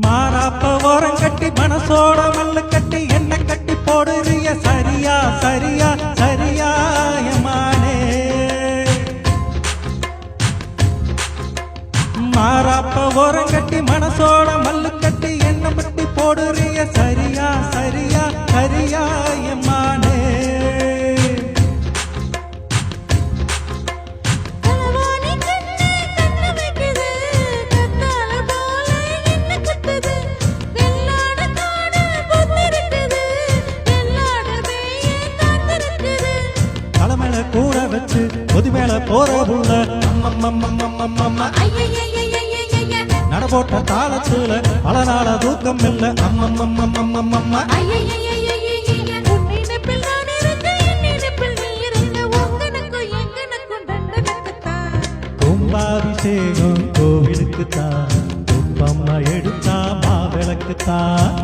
மாறாப்ப ஓரம் கட்டி மனசோட மல்லு கட்டி என்ன கட்டி போடுறிய சரியா சரியா சரியா எமானே மாறாப்ப ஓரம் கட்டி மனசோட மல்லு கட்டி என்ன கட்டி போடுறிய சரியா சரியா சரியா எமானே கூட வச்சு பொது மேல போற புள்ள நட போட்ட தாளத்துல பல நாள தூக்கம் இல்ல கும்பாபிஷேகம் கோவிலுக்குத்தான் குப்பம்மா எடுத்தா மாவிளக்குத்தான்